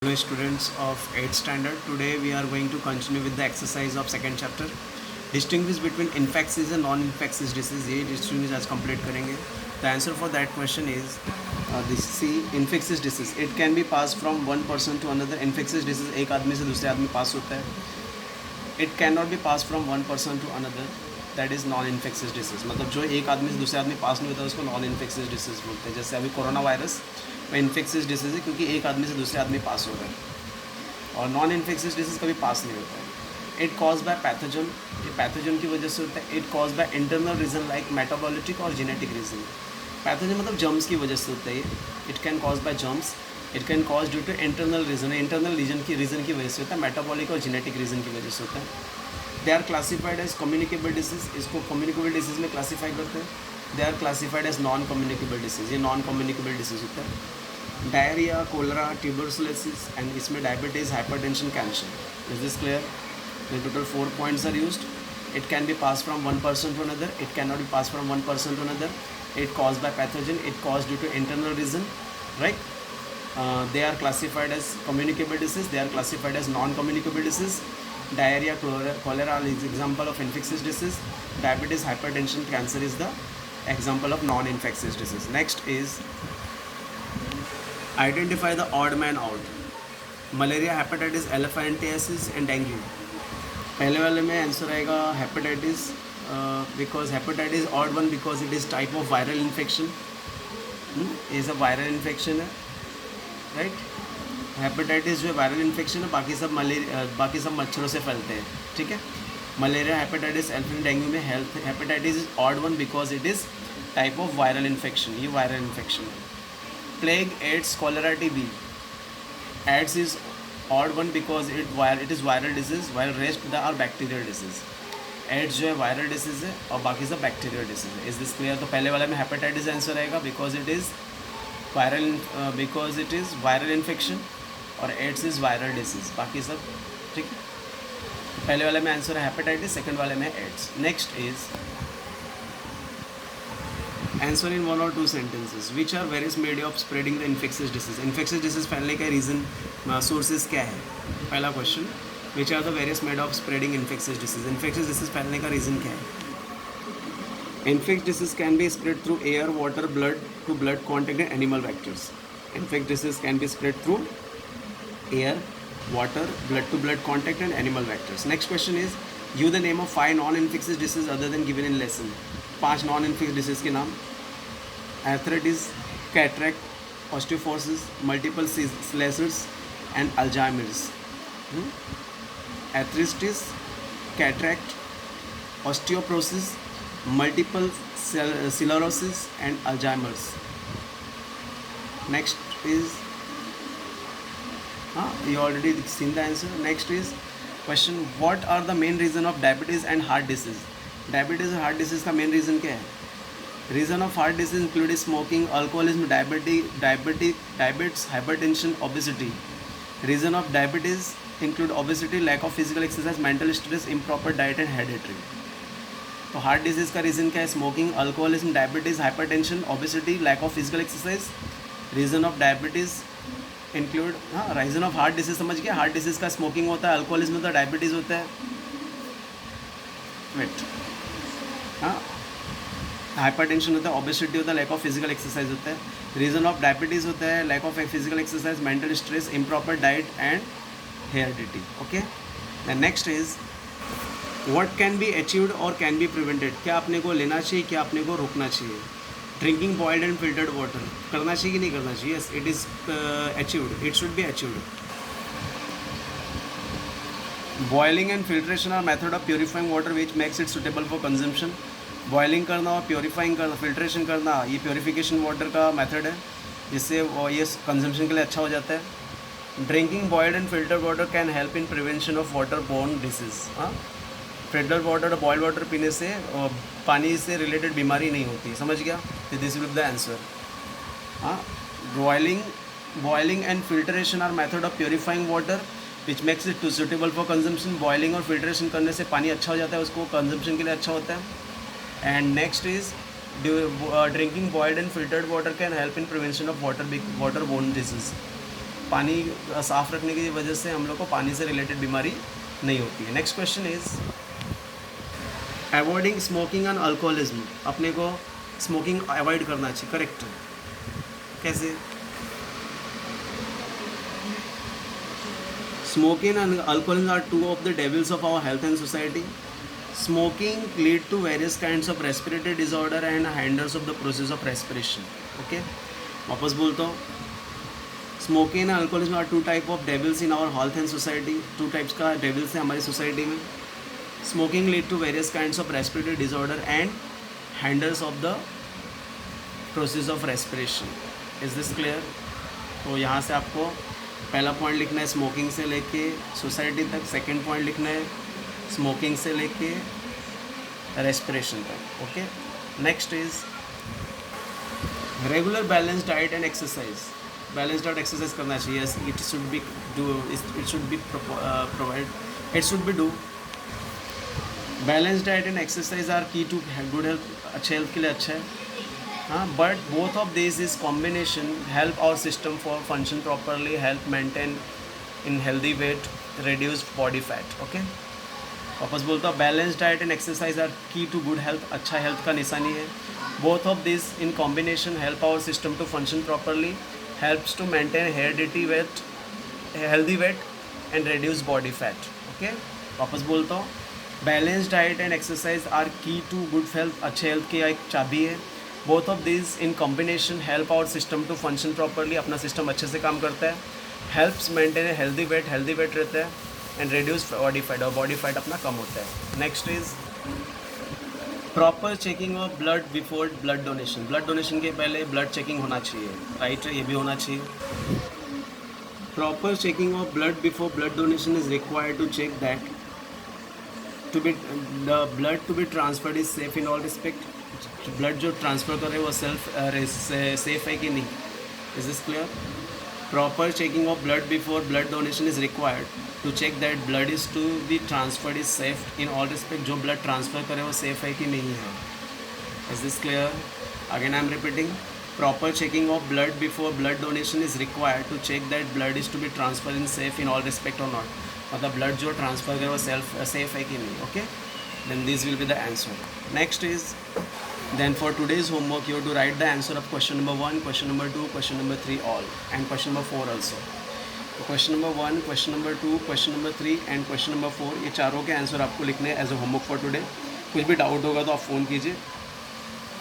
Hello students of 8th standard. Today we are going to continue with the exercise of second chapter. Distinguish between infectious and non-infectious disease. ये distinguish आज complete करेंगे. The answer for that question is this. See, infectious disease. It can be passed from one person to another. Infectious disease एक आदमी से दूसरे आदमी पास होता है. It cannot be passed from one person to another. That is non-infectious disease. मतलब जो एक आदमी से दूसरे आदमी पास नहीं होता उसको non-infectious disease बोलते हैं. जैसे अभी कोरोना वायरस इन्फेक्शियस डिसीज़ है क्योंकि एक आदमी से दूसरे आदमी पास हो रहा है. और नॉन इन्फेक्शियस डिसीज़ कभी पास नहीं होता है. It cause by pathogen. ये पैथोजन की वजह से होता है. It cause by internal reason like metabolic और जेनेटिक रीजन. पैथोजन मतलब जर्म्स की वजह से होता है. It can cause by germs. It can cause due to internal reason. Internal reason की वजह से होता है. मेटाबॉलिक और जेनेटिक रीजन की वजह से होता है. They are classified as communicable disease. इसको कम्युनिकेबल डिसीज़ में क्लासीफाई करते हैं. They are classified as non communicable disease. ये नॉन कम्युनिकेबल डिसीज़ होता है. डायरिया, कोलरा, ट्यूबरकुलोसिस एंड इसमें diabetes, hypertension, cancer. Is this clear? The total 4 points are used. It can be passed from one person to another. It cannot be passed from one person to another. It caused by pathogen. It caused due to internal reason, right? They are classified as communicable disease. They are classified as non-communicable disease. Diarrhea, cholera is example of infectious disease. Diabetes, hypertension, cancer is the example of non-infectious disease. Next is identify the odd man out. Malaria, hepatitis, elephantiasis and dengue. पहले वाले में answer आएगा hepatitis. Because hepatitis odd one because it is type of viral infection. Is a viral infection है, right. Hepatitis जो है viral infection है. बाकी सब मच्छरों से फैलते हैं, ठीक है. मलेरिया, हेपेटाइटिस, एल्फिन, डेंगू में hepatitis is odd one because it is type of viral infection. ये वायरल इन्फेक्शन है. Plague, AIDS, cholera, TB. AIDS is odd one because it is viral disease while rest are bacterial disease. AIDS जो है viral disease है और बाकी सब bacterial disease है. Is this clear? तो पहले वाले में हेपेटाइटिस आंसर आएगा because it is viral infection और एड्स इज़ वायरल डिजीज़. बाकी सब ठीक है. तो पहले वाले में आंसर है हेपेटाइटिस, सेकेंड वाले में AIDS. Next is answer in one or two sentences. Which are various media of spreading the infectious disease? Infectious disease फैलने का रीज़न सोर्सेज क्या है? पहला question. Which are the various media of spreading infectious disease? Infectious disease फैलने का reason क्या है? Infectious disease can be spread through air, water, blood to blood contact and animal vectors. Infectious disease can be spread through air, water, blood to blood contact and animal vectors. Next question is give the name of 5 non-infectious diseases other than given in lesson. 5 non-infectious disease के नाम. Arthritis, cataract, osteoporosis, multiple sclerosis and Alzheimer's. Arthritis, cataract, osteoporosis, multiple sclerosis and Alzheimer's. Next is you already seen the answer. Next is question. What are the main reason of diabetes and heart disease? Diabetes और heart disease का main reason क्या है? Reason of heart disease include smoking, alcoholism, diabetes, hypertension, obesity. Reason of diabetes include obesity, lack of physical exercise, mental stress, improper diet and hereditary. तो heart disease का reason क्या है? Smoking, alcoholism, diabetes, hypertension, obesity, lack of physical exercise. Reason of diabetes include reason of heart disease समझ गया. Heart disease का smoking होता है, alcoholism होता है, डायबिटीज़ होता है, वेट हाइपरटेंशन होता है, ओबेसिटी होता है, लैक ऑफ फिजिकल एक्सरसाइज होता है. रीज़न ऑफ डायबिटीज़ होता है lack of physical exercise, mental stress, improper diet and heredity. Okay. The next is what can be achieved और कैन बी प्रिवेंटेड. क्या अपने को लेना चाहिए, क्या अपने को रोकना चाहिए? Drinking boiled and filtered water करना चाहिए कि नहीं करना चाहिए? Yes, it is achieved. It should be achieved. Boiling and filtration are method of purifying water which makes it suitable for consumption. Boiling करना और प्योरीफाइंग करना, फिल्ट्रेशन करना, ये प्योरीफिकेशन वाटर का मेथड है जिससे ये कंजम्पशन के लिए अच्छा हो जाता है. Drinking boiled and filtered water can help in prevention of water borne disease. Filtered water और बॉइल्ड वाटर पीने से पानी से रिलेटेड बीमारी नहीं होती. समझ गया? This will be the answer. Boiling and filtration are method of purifying water which makes it to suitable for consumption. Boiling और फिल्ट्रेशन करने से पानी अच्छा हो जाता है, उसको कंजम्पशन के लिए अच्छा होता है. And next is drinking boiled and filtered water can help in prevention of waterborne disease. पानी साफ़ रखने की वजह से हम लोग को पानी से रिलेटेड बीमारी नहीं होती है। Next question is avoiding smoking and alcoholism. अपने को स्मोकिंग अवॉइड करना चाहिए, करेक्ट? कैसे? Smoking and alcoholism are two of the devils of our health and society. Smoking lead to various kinds of respiratory disorder and hinders of the process of respiration. Okay? वापस बोलता हूँ, smoking and alcoholism are two type of devils in our health and society. Two types का devils है हमारी society में। Smoking lead to various kinds of respiratory disorder and handles of the process of respiration. Is this clear? तो यहाँ से आपको पहला point लिखना है स्मोकिंग से लेके सोसाइटी तक, सेकंड पॉइंट लिखना है स्मोकिंग से लेके रेस्पिरेशन तक। Okay, next is regular balance diet and exercise. Balance diet exercise करना चाहिए, it should be do, it should be provide, it should be do. Balance diet and exercise are key to good health. अच्छे health के लिए अच्छा है, हाँ, but both of this is combination help our system for function properly, help maintain in healthy weight, reduce body fat. Okay, वापस बोलता हूँ, balance diet and exercise are key to good health. अच्छा health का निशानी है। Both of this in combination help our system to function properly, helps to maintain heredity weight, healthy weight and reduce body fat. Okay, वापस बोलता हूँ, balance diet and exercise are key to good health. अच्छे health की एक चाबी है। Both of this in combination help our system to function properly. अपना system अच्छे से काम करता है। हेल्प्स मेंटेन हेल्दी वेट रहता है एंड रिड्यूस बॉडी फैट, और बॉडी फैट अपना कम होता है। Next is proper checking of blood before blood donation. Blood donation के पहले ब्लड चेकिंग होना चाहिए, राइट? ये भी होना चाहिए। Proper checking of blood before blood donation is required to check that to be the blood to be transferred is safe in all respect. Blood जो transfer कर रहे हैं वो सेफ है कि नहीं? Is this clear? Proper checking of blood before blood donation is required to check that blood is to be transferred is safe in all respect. जो blood transfer करे वो सेफ है कि नहीं है? Is this clear? Again I am repeating, proper checking of blood before blood donation is required to check that blood is to be transfer in safe in all respect और not. मतलब blood जो transfer करे वो safe है कि नहीं? Okay, then this will be the answer. Next is then for today's homework you have to write the answer of question number 1, question number 2, question number 3 all, and question number 4 also. तो question number 1, question number 2, question number 3 and question number 4, ये चारों के answer आपको लिखने हैं as a homework for today. कुछ भी doubt होगा तो आप फ़ोन कीजिए,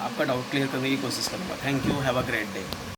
आपका डाउट क्लियर करने की कोशिश करूँगा। Thank you, have a great day.